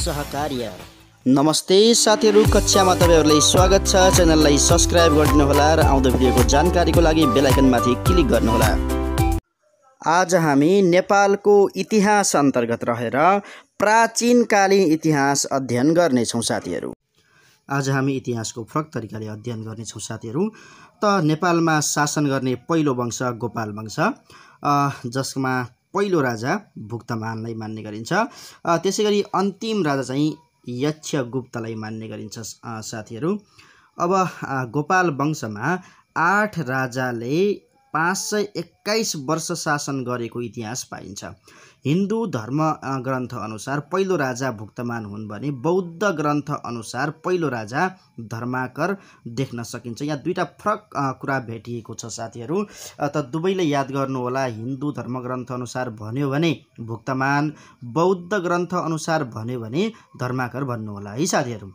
सहकार्य। नमस्ते साथीहरु, कक्षामा तपाईहरुलाई स्वागत छ। च्यानललाई सब्स्क्राइब गरिदिनुहोला र आउँदो भिडियोको जानकारीको लागि बेल आइकनमाथि क्लिक गर्नुहोला। आज हामी नेपालको इतिहास अन्तर्गत रहेर प्राचीनकालीन इतिहास अध्ययन गर्नेछौं साथीहरु। आज हामी इतिहासको फरक तरिकाले अध्ययन गर्नेछौं साथीहरु। त नेपालमा शासन गर्ने पहिलो वंश गोपाल वंश, जसमा पहिलो राजा भुक्तमानलाई मान्ने गरिन्छ। त्यसैगरी अन्तिम राजा चाहिँ यक्षगुप्तलाई मान्ने गरिन्छ साथीहरु। अब गोपाल वंशमा 8 राजाले 521 वर्ष शासन गरेको इतिहास पाइन्छ। हिन्दू धर्म ग्रन्थ अनुसार पहिलो राजा भुक्तमान हुन् भने बौद्ध ग्रन्थ अनुसार पहिलो राजा धर्माकर देख्न सकिन्छ। यहाँ दुईटा फरक कुरा भेटिएको छ साथीहरु, त दुवैले याद गर्नु होला। हिन्दू धर्म ग्रन्थ अनुसार भन्यो भने भुक्तमान, बौद्ध ग्रन्थ अनुसार भन्यो भने धर्माकर भन्नु होला है साथीहरु।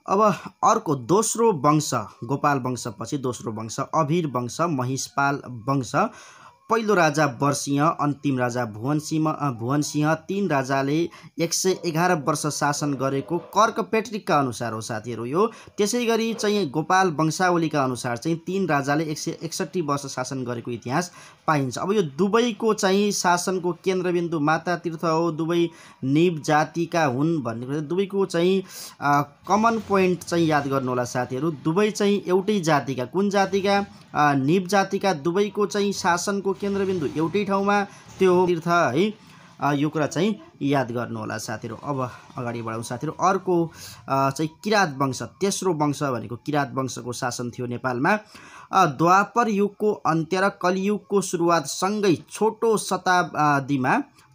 अब अर्को दोस्रो वंश गोपाल वंशपछि दोस्रो वंश अभिर वंश महिषपाल वंश। पहिलो राजा बरसिंह, अन्तिम राजा भुवनसिंह, 3 राजाले 111 वर्ष शासन गरेको कर्कपेट्रिकका अनुसार हो साथीहरु यो। त्यसैगरी चाहिँ गोपाल वंशावलीका अनुसार चाहिँ 3 राजाले 161 वर्ष शासन गरेको इतिहास पाइन्छ। अब यो दुवैको चाहिँ शासनको केन्द्रबिन्दु माता तीर्थ हो, दुवै निब जातिका हुन् भन्ने कुरा, दुवैको चाहिँ कमन पोइन्ट चाहिँ याद गर्नु होला साथीहरु। दुवै चाहिँ एउटै जातिका, कुन जातिका? निब जातिका। दुवैको चाहिँ शासनको केन्द्रबिन्दु एउटै ठाउँमा, त्यो तीर्थ है। यो कुरा चाहिँ याद गर्नु होला साथीहरु। अब अगाडि बढौं साथीहरु। अर्को चाहिँ किरात वंश, तेस्रो वंश भनेको किरात वंशको शासन थियो नेपालमा। द्वापर युगको अन्त्य र कलियुगको सुरुवात सँगै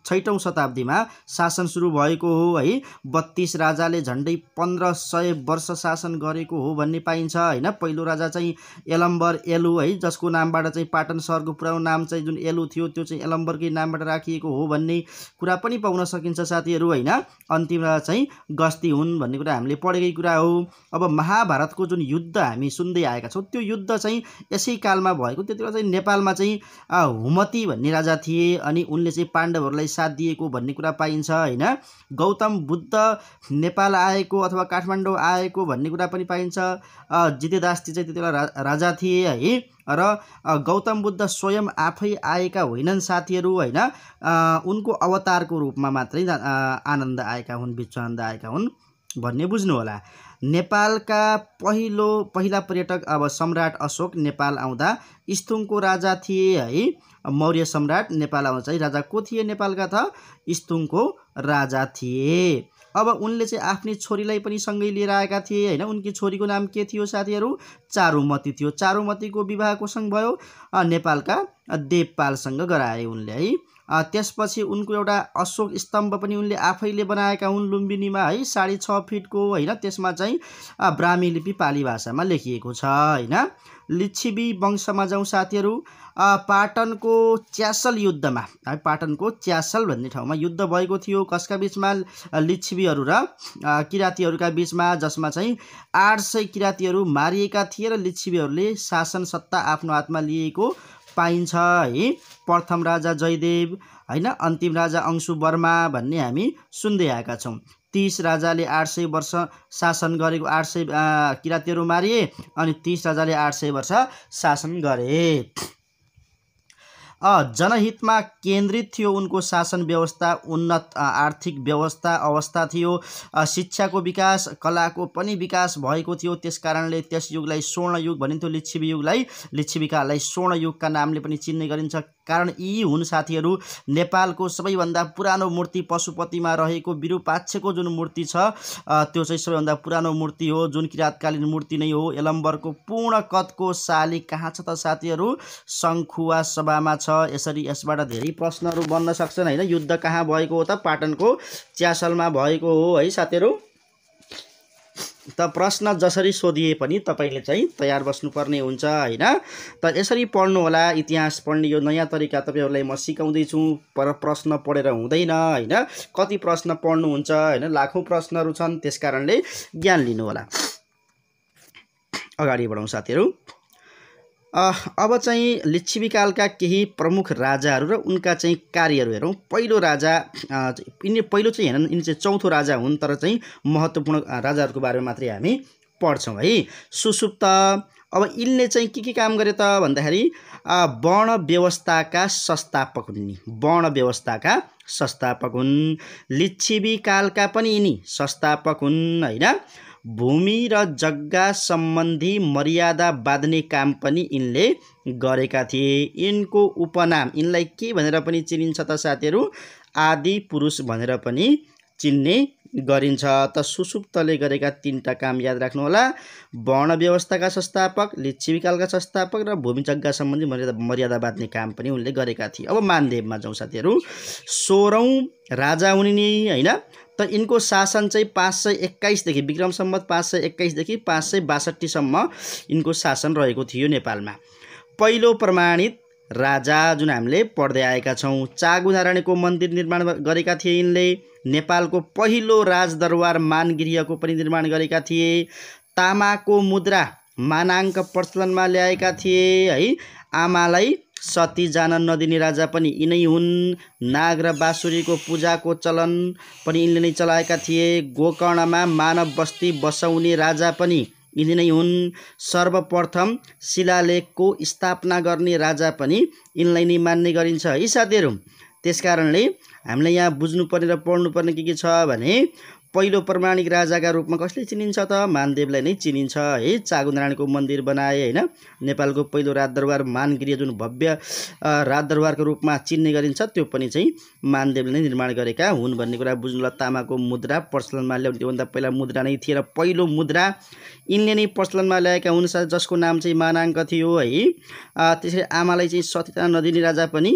छैटौं शताब्दीमा शासन सुरु भएको हो है। 32 राजाले झण्डै 1500 वर्ष शासन गरेको हो भन्ने पाइन्छ हैन। पहिलो राजा चाहिँ एलम्बर एलु है, जसको नामबाट चाहिँ पाटन शहरको पुरानो नाम चाहिँ जुन एलु थियो त्यो चाहिँ एलम्बरकै नामबाट राखिएको हो भन्ने कुरा पनि पाउन सकिन्छ साथीहरु हैन। अन्तिम राजा चाहिँ गस्ती हुन् भन्ने कुरा हामीले पढेकै कुरा हो। अब महाभारतको जुन युद्ध हामी सुन्दै आएका छौं, त्यो युद्ध चाहिँ यसै कालमा भएको। त्यतिबेला चाहिँ नेपालमा चाहिँ हुमती भन्ने राजा थिए अनि उनले चाहिँ पाण्डवहरूलाई साथ दिएको भन्ने कुरा पाइन्छ हैन। गौतम बुद्ध नेपाल आएको अथवा काठमाडौँ आएको भन्ने कुरा पनि पाइन्छ। जितेदासजी चाहिँ त्यतिबेला राजा थिए है। र गौतम बुद्ध स्वयं आफै आएका होइनन् साथीहरु हैन। उनको अवतारको रूपमा मात्रै आनन्द आएका हुन्, विश्वानन्द आएका हुन् भन्ने बुझ्नु होला। नेपालका पहिला पर्यटक अब सम्राट अशोक नेपाल आउँदा स्थुङको राजा थिए है। मौर्य सम्राट नेपाल आउँदा चाहिँ राजा को थिए नेपालका? त स्थुङको राजा थिए। अब उनले चाहिँ आफ्नी छोरीलाई पनि सँगै लिएर आएका थिए हैन। उनकी छोरीको नाम के थियो साथीहरु? चारुमती थियो। चारुमतीको विवाह कोसँग भयो? नेपालका देवपालसँग गराए उनले है। त्यसपछि उनको एउटा अशोक स्तम्भ पनि उनले आफैले बनाएका हुन् लुम्बिनीमा है, 6.5 फिटको हैन। त्यसमा चाहिँ ब्राह्मी लिपि पाली भाषामा लेखिएको छ हैन। लिच्छवी वंशमा जाउँ साथीहरु। पाटनको च्यासल युद्धमा है, पाटनको च्यासल भन्ने ठाउँमा युद्ध भएको थियो। कसका बीचमा? लिच्छवीहरू र किरातीहरूका बीचमा, जसमा चाहिँ 800 किरातीहरू मारिएका थिए र लिच्छवीहरूले शासन सत्ता आफ्नो हातमा लिएको पाइन्छ है। प्रथम राजा जयदेव हैन, अन्तिम राजा अंशु वर्मा भन्ने हामी सुन्दै आएका छौं। 30 राजाले 800 वर्ष शासन गरेको, 800 किरातीहरू मारिए अनि 30 राजाले 800 वर्ष शासन गरे। जनहितमा केन्द्रित थियो उनको शासन व्यवस्था। उन्नत आर्थिक अवस्था थियो। शिक्षाको विकास, कलाको पनि विकास भएको थियो। त्यसकारणले त्यस युगलाई स्वर्ण युग भनिन्थ्यो। लिच्छवी युगलाई, लिच्छवीकाललाई स्वर्ण युगका नामले पनि चिन्ने गरिन्छ। कारण यी हुन् साथीहरु नेपालको सबैभन्दा पुरानो मूर्ति पशुपतिमा रहेको विरूपाक्षको जुन मूर्ति छ, त्यो चाहिँ सबैभन्दा पुरानो मूर्ति हो, जुन किरातकालीन मूर्ति नै हो। एलम्बरको पूर्ण कदको शालिग कहाँ छ त साथीहरु? शङ्खुवा सभामा छ। यसरी यसबाट धेरै प्रश्नहरू बन्न सक्छन् हैन। युद्ध कहाँ भएको हो त? पाटनको च्यासलमा भएको हो है साथीहरु। त प्रश्न जसरी सोधिए पनि तपाईले चाहिँ तयार बस्नुपर्ने हुन्छ हैन। त यसरी पढ्नु होला। इतिहास पढ्ने यो नयाँ तरिका तपाईहरुलाई म सिकाउँदै छु। प्रश्न पढेर हुँदैन हैन। कति प्रश्न पढ्नु हुन्छ हैन, लाखौं प्रश्नहरू छन्, त्यसकारणले ज्ञान लिनु होला। अगाडि बढौं साथीहरु। अब चाहिँ लिच्छवीकालका केही प्रमुख राजाहरू र उनका चाहिँ कार्यहरू हेरौँ। पहिलो राजा यिनी पहिलो चाहिँ हेर्न यिनी चाहिँ चौथो राजा हुन्, तर चाहिँ महत्त्वपूर्ण राजाहरूको बारेमा मात्रै हामी पढ्छौँ है। सुसुप्त। अब यिनले चाहिँ के काम गरे त भन्दाखेरि वर्ण व्यवस्थाका संस्थापक हुन्। यिनी वर्ण व्यवस्थाका संस्थापक हुन्। लिच्छवीकालका पनि यिनी संस्थापक हुन् होइन। भूमि र जग्गा सम्बन्धी मर्यादा बाँध्ने काम पनि यिनले गरेका थिए। यिनको उपनाम यिनलाई के भनेर पनि चिनिन्छ त साथीहरू? आदि पुरुष भनेर पनि चिन्ने गरिन्छ। त सुसुप्तले गरेका तीनटा काम याद राख्नु होला। वर्ण व्यवस्थाका संस्थापक, लिच्छवीकालका संस्थापक र भूमि जग्गा सम्बन्धी मर्यादा बाँध्ने काम पनि उनले गरेका थिए। अब मानदेवमा जाउँ साथीहरू। 16औं राजा हुन् नि होइन। त यिनको शासन चाहिँ 521 देखि विक्रम सम्वत 521 देखि 562 सम्म यिनको शासन रहेको थियो नेपालमा। पहिलो प्रमाणित राजा जुन हामीले पढ्दै आएका छौँ, चागुनारायणको मन्दिर निर्माण गरेका थिए यिनले। नेपालको पहिलो राजदरबार मानगृहको पनि निर्माण गरेका थिए। तामाको मुद्रा मानाङ्क प्रचलनमा ल्याएका थिए है। आमालाई सती जान नदिने राजा पनि यिनै हुन्। नाग र बाँसुरीको पूजाको चलन पनि यिनले नै चलाएका थिए। गोकर्णमा मानव बस्ती बसाउने राजा पनि यिनी नै हुन्। सर्वप्रथम शिलालेखको स्थापना गर्ने राजा पनि यिनलाई नै मान्ने गरिन्छ है साथीहरू। त्यसकारणले हामीले यहाँ बुझ्नुपर्ने र पढ्नुपर्ने के छ भने पहिलो प्रमाणिक राजाका रूपमा कसले चिनिन्छ त? मानदेवलाई नै चिनिन्छ है। चागुनारायणको मन्दिर बनाए होइन। नेपालको पहिलो राजदरबार मानगृह जुन भव्य राजदरबारको रूपमा चिन्ने गरिन्छ त्यो पनि चाहिँ मानदेवले नै निर्माण गरेका हुन् भन्ने कुरा बुझ्नुला। तामाको मुद्रा प्रचलनमा ल्याउने, त्योभन्दा पहिला मुद्रा नै थिए र पहिलो मुद्रा यिनले नै प्रचलनमा ल्याएका हुन्, जसको नाम चाहिँ मानाङ्क थियो है। त्यसरी आमालाई चाहिँ सती जान नदिने राजा पनि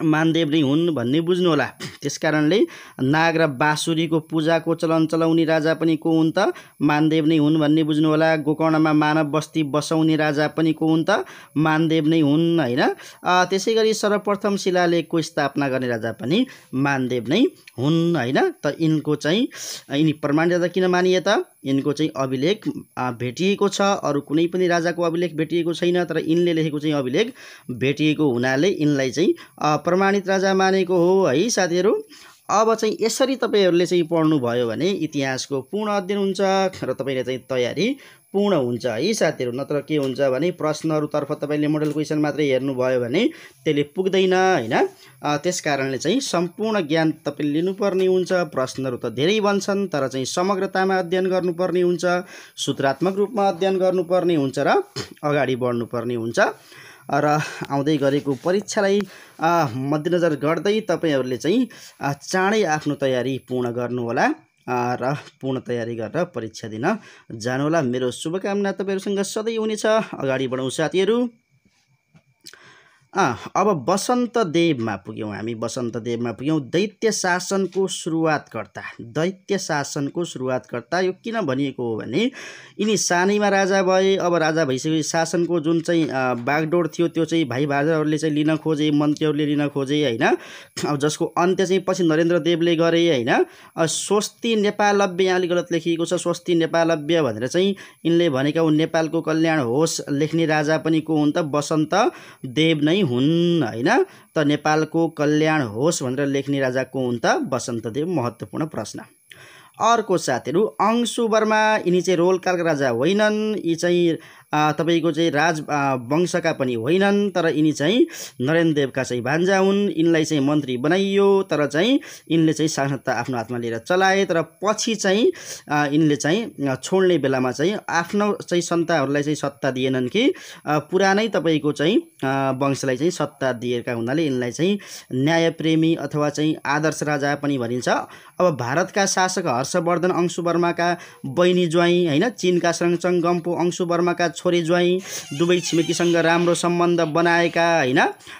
मानदेव नै हुन् भन्ने बुझ्नु होला। त्यसकारणले नाग र बाँसुरीको पूजाको चलन चलाउने राजा पनि को हुन् त? मानदेव नै हुन् भन्ने बुझ्नु होला। गोकर्णमा मानव बस्ती बसाउने राजा पनि को हुन् त? मानदेव नै हुन् होइन। त्यसै गरी सर्वप्रथम शिलालेखको स्थापना गर्ने राजा पनि मानदेव नै हुन् होइन। त यिनको चाहिँ यिनी प्रमाणित राजा किन मानिए त? यिनको चाहिँ अभिलेख भेटिएको छ, अरू कुनै पनि राजाको अभिलेख भेटिएको छैन, तर यिनले लेखेको चाहिँ अभिलेख भेटिएको हुनाले यिनलाई चाहिँ प्रमाणित राजा मानेको हो है साथीहरू। अब चाहिँ यसरी तपाईहरूले चाहिँ पढ्नुभयो भने इतिहासको पूर्ण अध्ययन हुन्छ र तपाईँले चाहिँ तयारी पूर्ण हुन्छ है साथीहरू। नत्र के हुन्छ भने प्रश्नहरूतर्फ तपाईँले मोडल क्वेसन मात्रै हेर्नुभयो भने त्यसले पुग्दैन होइन। त्यसकारणले चाहिँ सम्पूर्ण ज्ञान तपाईँले लिनुपर्ने हुन्छ। प्रश्नहरू त धेरै बन्छन्, तर चाहिँ समग्रतामा अध्ययन गर्नुपर्ने हुन्छ, सूत्रात्मक रूपमा अध्ययन गर्नुपर्ने हुन्छ र अगाडि बढ्नुपर्ने हुन्छ। र आउँदै गरेको परीक्षालाई मध्यनजर गर्दै तपाईँहरूले चाहिँ चाँडै आफ्नो तयारी पूर्ण गर्नुहोला र पूर्ण तयारी गरेर परीक्षा दिन जानुहोला। मेरो शुभकामना तपाईँहरूसँग सधैँ हुनेछ। अगाडि बढौँ साथीहरू। अब वसन्तदेवमा पुग्यौँ हामी। वसन्तदेवमा पुग्यौँ। दैत्य शासनको सुरुवातकर्ता। दैत्य शासनको सुरुवातकर्ता यो किन भनिएको हो भने यिनी सानैमा राजा भए। अब राजा भइसकेपछि शासनको जुन चाहिँ बागडोर थियो त्यो चाहिँ भाइ भाजाहरूले चाहिँ लिन खोजे, मन्त्रीहरूले लिन खोजे होइन। अब जसको अन्त्य चाहिँ पछि नरेन्द्र देवले गरे होइन। स्वस्ति नेपालव्य यहाँले गलत लेखिएको छ, स्वस्ति नेपालव्य भनेर चाहिँ यिनले भनेका हुन्। नेपालको कल्याण होस् लेख्ने राजा पनि को हुन् त? वसन्त देव नै हुन् होइन। त नेपालको कल्याण होस् भनेर लेख्ने राजा को हुन् त? वसन्तदेव। महत्त्वपूर्ण प्रश्न। अर्को साथीहरू अंशुवर्मा। यिनी चाहिँ रोलकालका राजा होइनन्। यी चाहिँ तपाईँको चाहिँ राजवंशका पनि होइनन्, तर यिनी चाहिँ नरेन्द्र देवका चाहिँ भान्जा हुन्। यिनलाई चाहिँ मन्त्री बनाइयो, तर चाहिँ यिनले चाहिँ शासनता आफ्नो हातमा लिएर चलाए। तर पछि चाहिँ यिनले चाहिँ छोड्ने बेलामा चाहिँ आफ्नो चाहिँ सन्तानहरूलाई चाहिँ सत्ता दिएनन् कि पुरानै तपाईँको चाहिँ वंशलाई चाहिँ सत्ता दिएका हुनाले यिनलाई चाहिँ न्यायप्रेमी अथवा चाहिँ आदर्श राजा पनि भनिन्छ। अब भारतका शासक हर्षवर्धन अंशुवर्माका बहिनी ज्वाइँ होइन। चीनका सङ्गचङ्गम्पो अंशुवर्माका छोरी ज्वाइँ। दुवै छिमेकीसँग राम्रो सम्बन्ध बनाएका होइन।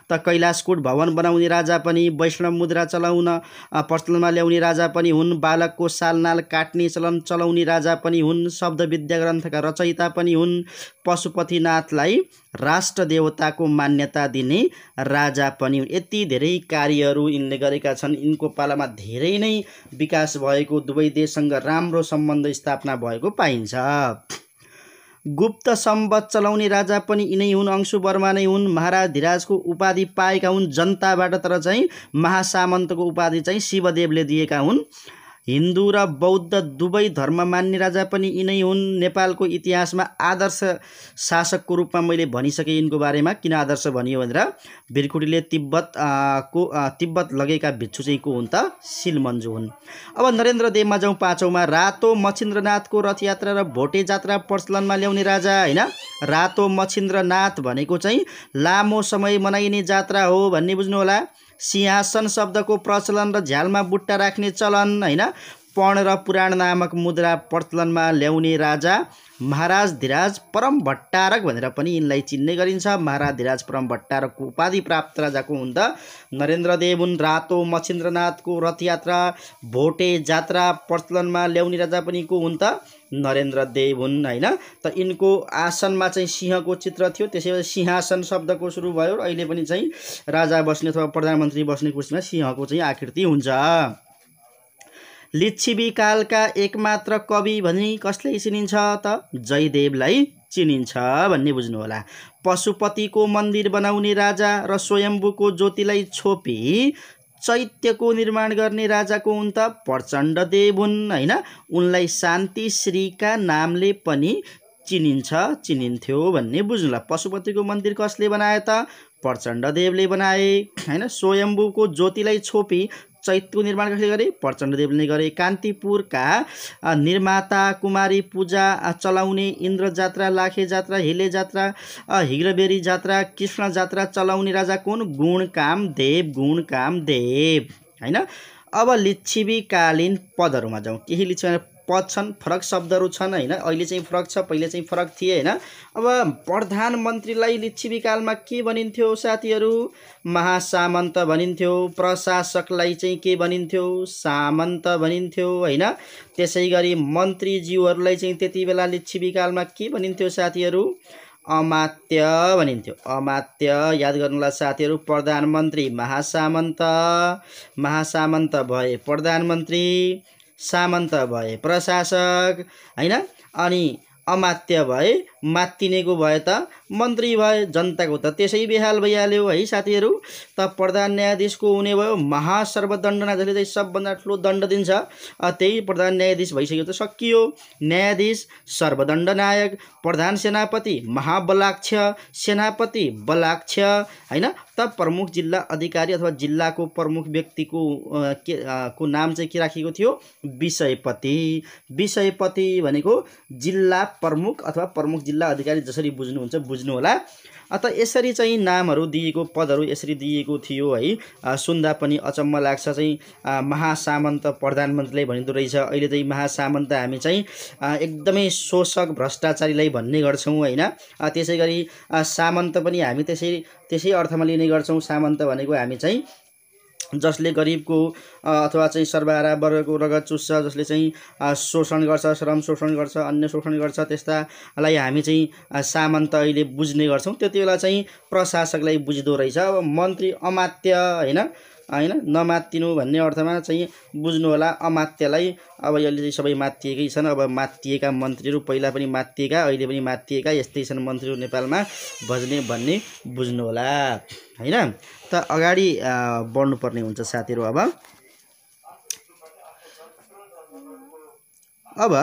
त कैलाशकूट भवन बनाउने राजा पनि, वैष्णव मुद्रा चलाउन प्रचलनमा ल्याउने राजा पनि हुन्। बालकको सालनाल काट्ने चलन चलाउने राजा पनि हुन्। शब्द विद्या ग्रन्थका रचयिता पनि हुन्। पशुपतिनाथलाई राष्ट्र देवताको मान्यता दिने राजा पनि हुन्। यति धेरै कार्यहरू यिनले गरेका छन्। यिनको पालामा धेरै नै विकास भएको, दुवै देशसँग राम्रो सम्बन्ध स्थापना भएको पाइन्छ। गुप्त सम्वत चलाउने राजा पनि यिनै हुन्, अंशुवर्मा नै हुन्। महाराजधिराजको उपाधि पाएका हुन् जनताबाट, तर चाहिँ महासामन्तको उपाधि चाहिँ शिवदेवले दिएका हुन्। हिन्दू र बौद्ध दुवै धर्म मान्ने राजा पनि यिनै हुन्। नेपालको इतिहासमा आदर्श शासकको रूपमा मैले भनिसकेँ यिनको बारेमा। किन आदर्श भनियो भनेर भिरकुटीले तिब्बत लगेका भिक्षु चाहिँ को हुन् त? शिलमन्जु हुन्। अब नरेन्द्रदेवमा जाउँ पाँचौँमा। रातो मच्छिन्द्रनाथको रथयात्रा र भोटे जात्रा प्रचलनमा ल्याउने राजा हैन। रातो मच्छिन्द्रनाथ भनेको चाहिँ लामो समय मनाइने जात्रा हो भन्ने बुझ्नु होला। सिंहासन शब्दको प्रचलन र झ्यालमा बुट्टा राख्ने चलन हैन। पर्ण र पुराण नामक मुद्रा प्रचलनमा ल्याउने राजा महाराजधिराज परम भट्टारक भनेर पनि यिनलाई चिन्ने गरिन्छ। महाराजधिराज परम भट्टारकको उपाधि प्राप्त राजाको हुन् त नरेन्द्रदेव हुन्। रातो मच्छिन्द्रनाथको रथयात्रा भोटे जात्रा प्रचलनमा ल्याउने राजा पनि को हुन् त? नरेन्द्रदेव हुन् हैन। त यिनको आसनमा चाहिँ सिंहको चित्र थियो, त्यसैले सिंहासन शब्दको सुरु भयो। अहिले पनि चाहिँ राजा बस्ने अथवा प्रधानमन्त्री बस्ने कुर्सीमा सिंहको चाहिँ आकृति हुन्छ। लिच्छवी कालका एकमात्र कवि भनी कसलाई चिनिन्छ त? जयदेवलाई चिनिन्छ भन्ने बुझ्नु होला। पशुपतिको मन्दिर बनाउने राजा र स्वयम्भूको ज्योतिलाई छोपी चैत्यको निर्माण गर्ने राजाको हुन् त प्रचण्डदेव हुन् हैन। उनलाई शान्ति श्रीका नामले पनि चिनिन्थ्यो भन्ने बुझ्नुला। पशुपतिको मन्दिर कसले बनाए त? प्रचण्डदेवले बनाए हैन। स्वयम्भूको ज्योतिलाई छोपी चैत्यको निर्माण कसले गरे? प्रचण्डदेवले नै गरे। कान्तिपुरका निर्माता कुमारी पूजा चलाउने इन्द्र जात्रा, लाखे जात्रा, हिले जात्रा, हिग्रबेरी जात्रा, कृष्ण जात्रा चलाउने राजा कुन? गुणकामदेव हैन। अब लिच्छवीकालीन पदहरूमा जाउँ। केही लिच्छवी पद छन्, फरक शब्दहरू छन् हैन। अहिले चाहिँ फरक छ, पहिले चाहिँ फरक थिए हैन। अब प्रधानमन्त्रीलाई लिच्छवीकालमा के भनिन्थ्यो साथीहरू? महासामन्त भनिन्थ्यो। प्रशासकलाई चाहिँ के भनिन्थ्यो? सामन्त भनिन्थ्यो हैन। त्यसै गरी मन्त्रीज्यूहरूलाई चाहिँ त्यति बेला लिच्छवीकालमा के भनिन्थ्यो साथीहरू? अमात्य भनिन्थ्यो। अमात्य याद गर्नुला साथीहरू। प्रधानमन्त्री महासामन्त भए प्रधानमन्त्री, सामन्त भए प्रशासक हैन। अनि अमात्य भए मात्तिनेको भए त मन्त्री भए। जनताको त त्यसै बेहाल भइहाल्यो है साथीहरू। त प्रधान न्यायाधीशको हुने भयो महासर्वदण्डनाथ, जसले चाहिँ सबभन्दा ठुलो दण्ड दिन्छ। त्यही प्रधान न्यायाधीश भइसक्यो त सकियो। न्यायाधीश सर्वदण्ड नायक। प्रधान सेनापति महाबलाक्ष, सेनापति बलाक्ष हैन। त प्रमुख जिल्ला अधिकारी अथवा जिल्लाको प्रमुख व्यक्तिको को नाम चाहिँ के राखिएको थियो? विषयपति। विषयपति भनेको जिल्ला प्रमुख अथवा प्रमुख जिल्ला अधिकारी जसरी बुझ्नुहुन्छ बुझ्नु होला। अत यसरी चाहिँ नामहरू दिएको, पदहरू यसरी दिएको थियो है। सुन्दा पनि अचम्म लाग्छ चाहिँ महासामन्त प्रधानमन्त्रीलाई भनिँदो रहेछ। अहिले चाहिँ महासामन्त हामी चाहिँ एकदमै शोषक भ्रष्टाचारीलाई भन्ने गर्छौँ हैन। त्यसै गरी सामन्त पनि हामी त्यसै अर्थमा लिने गर्छौँ। सामन्त भनेको हामी चाहिँ जसले गरिबको अथवा चाहिँ सर्वहारा वर्गको रगत चुस्छ, जसले चाहिँ शोषण गर्छ, श्रम शोषण गर्छ, अन्य शोषण गर्छ, त्यस्तालाई हामी चाहिँ सामन्त अहिले बुझ्ने गर्छौँ। त्यति बेला चाहिँ प्रशासकलाई बुझ्दो रहेछ। अब मन्त्री अमात्य हैन नमात्तिनु भन्ने अर्थमा चाहिँ बुझ्नु होला अमात्यलाई। अब अहिले चाहिँ सबै मात्तिएकै छन्। अब मात्तिएका मन्त्रीहरू पहिला पनि मात्तिएका, अहिले पनि मात्तिएका यस्तै छन् मन्त्रीहरू नेपालमा भन्ने बुझ्नु होला हैन। त अगाडि बढ्नुपर्ने हुन्छ साथीहरू। अब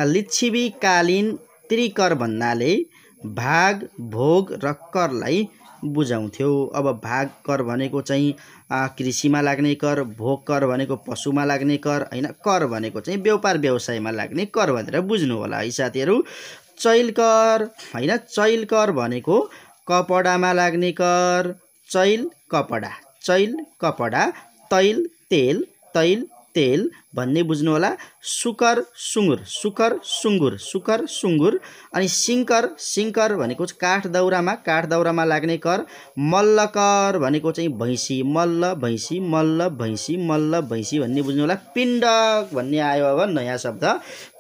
लिच्छवीकालीन त्रिकर भन्नाले भाग, भोग र करलाई बुझाउँथ्यो। अब भाग कर भनेको चाहिँ कृषिमा लाग्ने कर, भोग कर भनेको पशुमा लाग्ने कर हैन, कर भनेको चाहिँ व्यापार व्यवसायमा लाग्ने कर भनेर बुझ्नु होला है साथीहरू। चैल कर हैन, चैल कर भनेको कपडामा लाग्ने कर। चैल कपडा, तैल तेल भन्ने बुझ्नु होला। सुकर सुँगुर अनि सिङ्कर भनेको काठ दाउरामा लाग्ने कर। मल्ल कर भनेको चाहिँ भैँसी, मल्ल भैँसी भन्ने बुझ्नु होला। पिण्डक भन्ने आयो अब नयाँ शब्द।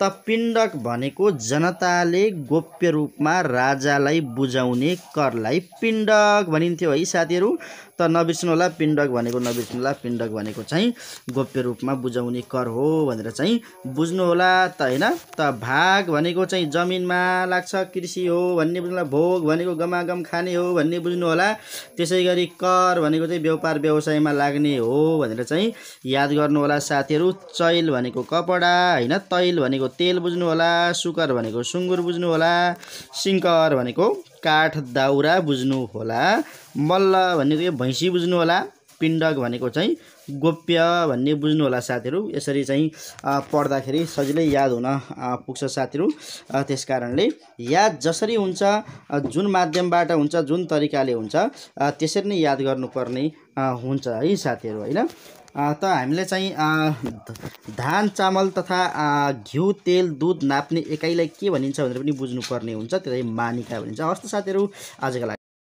त पिण्डक भनेको जनताले गोप्य रूपमा राजालाई बुझाउने करलाई पिण्डक भनिन्थ्यो है साथीहरू। त नबिर्सनु होला पिण्डक भनेको चाहिँ गोप्य रूपमा बुझाउने कर कर हो भनेर चाहिँ बुझ्नु होला त हैन। त भाग भनेको चाहिँ जमिनमा लाग्छ कृषि हो भन्ने बुझ्नु होला, भोग भनेको गमागम खाने हो भन्ने बुझ्नु होला। त्यसैगरी कर भनेको चाहिँ व्यापार व्यवसायमा लाग्ने हो भनेर चाहिँ याद गर्नु होला साथीहरु। चैल भनेको कपडा हैन, तैल भनेको तेल बुझ्नु होला, सुकर भनेको सुँगुर बुझ्नु होला, सिंकर भनेको काठ दाउरा बुझ्नु होला, मल्ल भनेको भैँसी बुझ्नु होला, पिण्डक भनेको चाहिँ गोप्य भन्ने बुझ्नु होला साथीहरु। यसरी चाहिँ पढ्दाखेरि सजिलै याद हुन पुग्छ साथीहरु। त्यसकारणले याद जसरी हुन्छ, जुन माध्यमबाट हुन्छ, जुन तरिकाले हुन्छ, त्यसरी नै याद गर्नुपर्ने हुन्छ है साथीहरु हैन। त हामीले चाहिँ धान चामल तथा घिउ तेल दूध नाप्ने एकाइलाई के भनिन्छ भनेर पनि बुझ्नुपर्ने हुन्छ, त्यसलाई मानिका भनिन्छ। हस्त साथीहरु, आजका लागि